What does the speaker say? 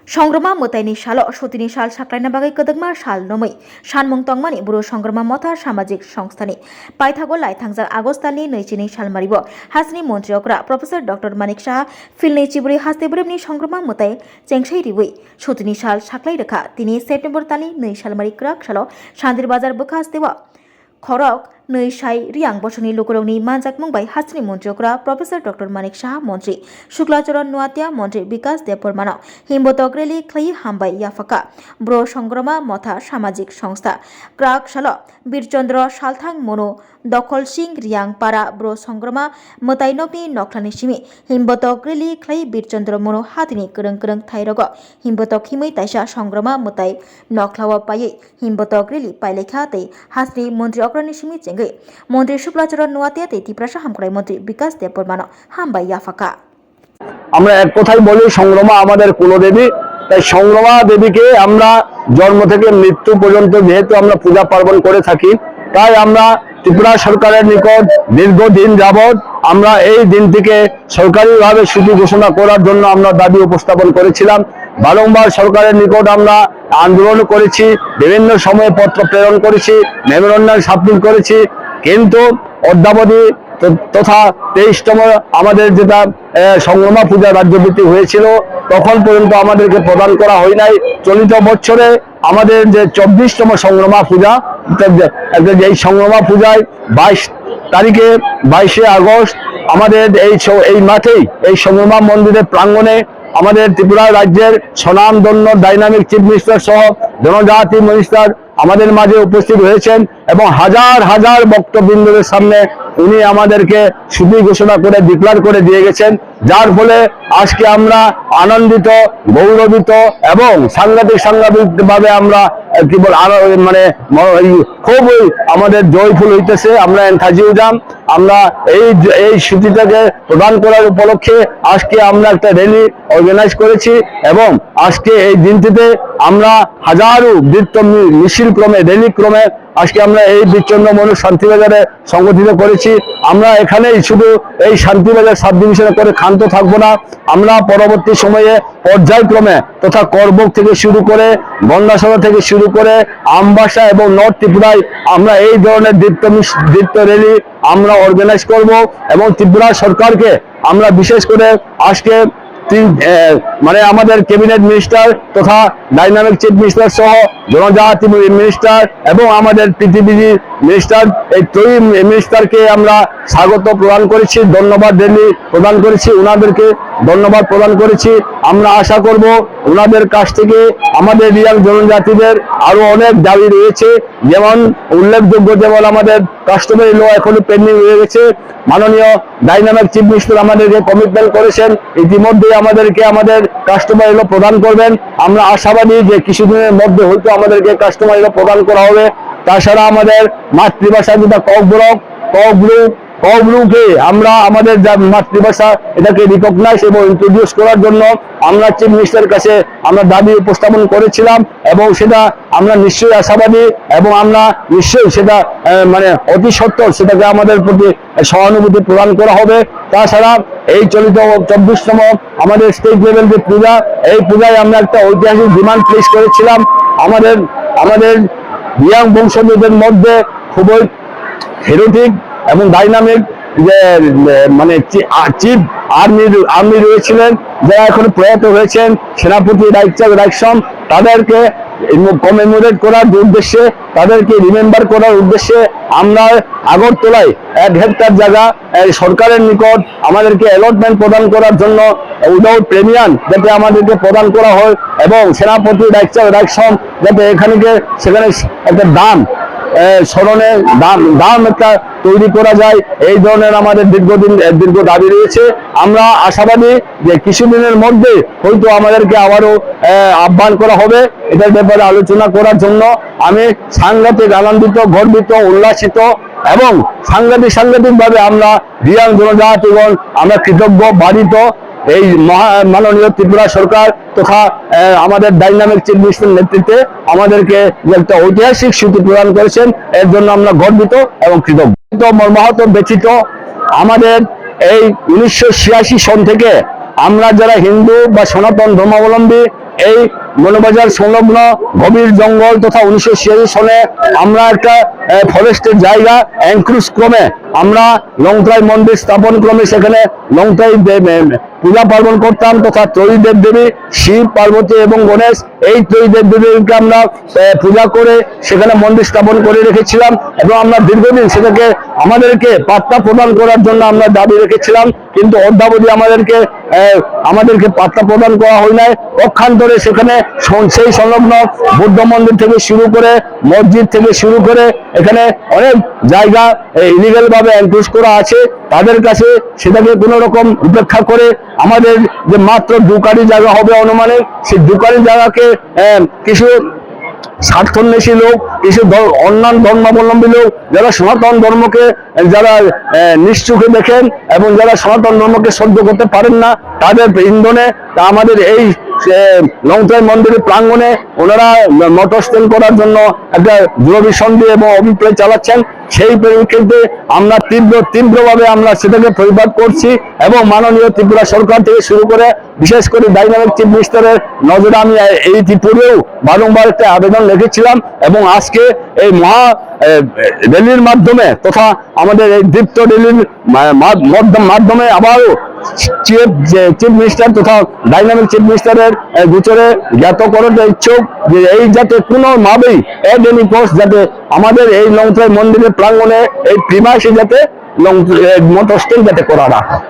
संग्रमा मोताइनि साल सतिनि साल साख्लायना बागै कदगमा साल नमै सानमुं तंमानि बर' संग्रमा मथा सामाजिक संस्थानि पाइथागो लाइथांजा आगस्टालनि 22 सालमारिबो हासनि मन्त्रि अग्रा प्रफेसर डॉक्टर मानिक साहा फिलनै चिबुरि हास्ते बुरेबनि संग्रमा मोताइ चेंसाइ रिबै सतिनि साल साख्लाय रेखा तिनि सेप्टेम्बर तालनि 2 सालमारि क्राक साल शान्तिर बाजार बोखा हास्तेवा खरक नै साइ रियां बसनि लोकरंनि मानजाक मुंबाय हासनि मन्त्रिअग्रा प्रफेसर डॉक्टर मानिक साहा मन्त्रि शुक्लाचरण नुवातिया मन्त्रि विकास देवबर्मान हिम्बतक रेली क्लई हामबाय याफाका ब्र संग्रमा मथा सामाजिक संस्था क्राक साल बीरचंद्र सालथां मनो दखल सिंह रियां पारा ब्र संग्रमा मोताइनकनि नख्लानि सिमि हिम्बतक रेली क्लई बीरचंद्र मनो हातिनि करं करं थाइरग हिम्बतक हिमै ताइसा संग्रमा मोताइ नख्लावा पायै हिम्बतक रेली पाइलेखा तै हासनि मन्त्रि अग्रनि सिमि चेंगै मन्त्रि शुक्लाचरण नुवातिया तै तिप्रासा हामकराय मन्त्रि विकास देवबर्मान हामबाय याफाका আমরা এক কথাই বলি সংগ্রামা আমাদের কুলদেবী। তাই সংগ্রামা দেবীকে আমরা জন্ম থেকে মৃত্যু পর্যন্ত যেহেতু আমরা পূজা পার্বণ করে থাকি, তাই আমরা ত্রিপুরা সরকারের নিকট দীর্ঘদিন যাবৎ আমরা এই দিনটিকে সরকারিভাবে ছুটি ঘোষণা করার জন্য আমরা দাবি উপস্থাপন করেছিলাম। বারংবার সরকারের নিকট আমরা আন্দোলন করেছি, বিভিন্ন সময়ে পত্র প্রেরণ করেছি, মেমোরেন্ডাম সাবমিট করেছি, কিন্তু অদ্যাবধি তথা 23তম আমাদের যেটা সংগ্রামা পূজা রাজ্যভিত্তিক হয়েছিল তখন পর্যন্ত আমাদেরকে প্রদান করা হয় নাই। চলিত বছরে আমাদের যে 24তম সংগ্রামা পূজা, এই সংগ্রামা পূজায় 22 তারিখে 22শে আগস্ট আমাদের এই মাঠেই এই সংগ্রামা মন্দিরের প্রাঙ্গণে আমাদের ত্রিপুরা রাজ্যের স্বনামধন্য ডাইনামিক চিফ মিনিস্টার সহ জনজাতি মিনিস্টার আমাদের মাঝে উপস্থিত হয়েছেন এবং হাজার হাজার বক্তবৃন্দদের সামনে উনি আমাদেরকে ছুটি ঘোষণা করে ডিক্লার করে দিয়ে গেছেন, যার ফলে আজকে আমরা আনন্দিত, গৌরবিত এবং সাংঘাতিক ভাবে আমরা কি বল মানে খুবই আমাদের জয়ফুল হইতেছে। আমরা এনথাজিউজাম আমরা এই ছুটিটাকে প্রদান করার উপলক্ষে আজকে আমরা একটা র্যালি অর্গানাইজ করেছি এবং আজকে এই দিনটিতে আমরা হাজারো বৃত্ত মিছিল ক্রমে র্যালি ক্রমে আজকে আমরা এই বীরচন্দ্র মনু শান্তিবাজারে সংগঠিত করেছি। আমরা এখানেই শুধু এই শান্তিবাজার সাব ডিভিশনে করে ক্ষান্ত থাকবো না, আমরা পরবর্তী সময়ে পর্যায়ক্রমে তথা করবক থেকে শুরু করে গন্ডাসভা থেকে শুরু করে আমবাসা এবং নর্থ ত্রিপুরায় আমরা এই ধরনের দীপ্ত র্যালি আমরা অর্গানাইজ করব এবং ত্রিপুরা সরকারকে আমরা বিশেষ করে আজকে মানে আমাদের ক্যাবিনেট মিনিস্টার তথা ডাইনামিক চিফ মিনিস্টার সহ জনজাতি মিনিস্টার এবং আমাদের পিটিবিজি মিনিস্টার, এই ত্রয়ী মিনিস্টারকে আমরা স্বাগত প্রদান করেছি, ধন্যবাদ র্যালি প্রদান করেছি, ওনাদেরকে ধন্যবাদ প্রদান করেছি। আমরা আশা করব ওনাদের কাছ থেকে আমাদের রিয়াং জনজাতিদের আরো অনেক দাবি রয়েছে, যেমন উল্লেখযোগ্য যেমন আমাদের কাস্টমারি ল এখনো পেন্ডিং হয়ে গেছে। মাননীয় ডাইনামিক চিফ মিনিস্টার আমাদেরকে কমিটমেন্ট করেছেন ইতিমধ্যে আমাদেরকে আমাদের কাস্টমারি ল প্রদান করবেন। আমরা আশাবাদী যে কিছুদিনের মধ্যে হয়তো আমাদেরকে কাস্টমারি ল প্রদান করা হবে। তাছাড়া আমাদের মাতৃভাষা যেটা কব্লুকে আমরা আমাদের যা মাতৃভাষা এটাকে রিকগনাইজ এবং ইন্ট্রোডিউস করার জন্য আমরা চিফ মিনিস্টারের কাছে আমরা দাবি উপস্থাপন করেছিলাম এবং সেটা আমরা নিশ্চয়ই আশাবাদী এবং আমরা নিশ্চয়ই সেটা মানে অতি সত্বর সেটাকে আমাদের প্রতি সহানুভূতি প্রদান করা হবে। তাছাড়া এই চলিত 24তম আমাদের স্টেট লেভেল যে পূজা, এই পূজায় আমরা একটা ঐতিহাসিক ডিমান্ড প্লেস করেছিলাম। আমাদের রিয়াং বংশধরদের মধ্যে খুবই হেরোটিক এবং ডাইনামিক যে মানে চিফ আর্মি রয়েছিলেন, যারা এখন প্রয়াত হয়েছেন সেনাপতি রাইকসম, তাদেরকে কমেমোরেট করার উদ্দেশ্যে, তাদেরকে রিমেম্বার করার উদ্দেশ্যে আমরা আগরতলায় 1 হেক্টর জায়গা সরকারের নিকট আমাদেরকে অ্যালটমেন্ট প্রদান করার জন্য উইদাউট প্রিমিয়াম যাতে আমাদেরকে প্রদান করা হয় এবং সেনাপতি রাইকসম যাতে সেখানে একটা দাম স্মরণে দাম একটা তৈরি করা যায়, এই ধরনের আমাদের দীর্ঘ দাবি রয়েছে। আমরা আশাবাদী যে কিছুদিনের মধ্যে হয়তো আমাদেরকে আবারও আহ্বান করা হবে এটার ব্যাপারে আলোচনা করার জন্য। আমি সাংঘাতিক আনন্দিত, গর্বিত, উল্লাসিত এবং সাংঘাতিক ভাবে আমরা রিয়াং জনজাতিগণ আমরা কৃতজ্ঞ, বাধিত এই মাননীয় ত্রিপুরা সরকার তথা আমাদের ডাইনামিক চিফ মিনিস্টারের নেতৃত্বে আমাদেরকে একটা ঐতিহাসিক ছুটি প্রদান করেছেন, এর জন্য আমরা গর্বিত এবং কৃতজ্ঞ। মর্মাহত ব্যতীত আমাদের এই 1986 সন থেকে আমরা যারা হিন্দু বা সনাতন ধর্মাবলম্বী এই মনোবাজার সংলগ্ন গভীর জঙ্গল তথা 1986 সনে আমরা একটা ফরেস্টের জায়গা এনক্রুজ ক্রমে আমরা লংতরাই মন্দির স্থাপন ক্রমে সেখানে লংতরাই পূজা পার্বণ করতাম তথা ত্রয়ী দেব দেবী শিব পার্বতী এবং গণেশ এই ত্রয়ী দেব দেবীকে আমরা পূজা করে সেখানে মন্দির স্থাপন করে রেখেছিলাম এবং আমরা দীর্ঘদিন সেটাকে আমাদেরকে পাত্তা প্রদান করার জন্য আমরা দাবি রেখেছিলাম, কিন্তু অদ্যাবধি আমাদেরকে পাত্তা প্রদান করা হয় নাই। পক্ষান্তরে সেখানে সেই সংলগ্ন বৌদ্ধ মন্দির থেকে শুরু করে মসজিদ থেকে শুরু করে এখানে অনেক জায়গা ইলিগাল ভাবে এনক্রোচ করা আছে, তাদের কাছে সেটাকে কোনো রকম উপেক্ষা করে আমাদের যে মাত্র 2 কাঠি জায়গা হবে অনুমানে, সেই 2 কাঠি জায়গাকে কিছু স্বার্থন্বেষী লোক, কিছু অন্যান্য ধর্মাবলম্বী লোক যারা সনাতন ধর্মকে যারা নিশ্চোখে দেখেন এবং যারা সনাতন ধর্মকে সহ্য করতে পারেন না, তাদের ইন্ধনে আমাদের এই লংতরাই মন্দিরের প্রাঙ্গণে ওনারা মটর স্ট্যান্ড করার জন্য একটা দুরভিসন্ধি এবং অভিপ্রায় চালাচ্ছেন। সেই পরিপ্রেক্ষিতে আমরা তীব্রভাবে আমরা সেটাকে প্রতিবাদ করছি এবং মাননীয় ত্রিপুরা সরকার থেকে শুরু করে বিশেষ করে ডাইনামিক চিফ মিনিস্টারের নজরে আমি এই ত্রিপুরেও বারংবার একটা আবেদন লিখেছিলাম এবং আজকে এই মহা র্যালির মাধ্যমে তথা আমাদের এই দীপ্ত র্যালির মাধ্যমে আবারও চিফ মিনিস্টার তথা ডাইনামিক চিফ মিনিস্টারের গোচরে জ্ঞাত করতে ইচ্ছুক যে এই যাতে কোনোভাবেই এনি পোস্ট যাতে আমাদের এই লংতরাই মন্দিরের প্রাঙ্গণে এই প্রিমাইসে যাতে মোটর স্ট্যান্ড যাতে করা না হয়।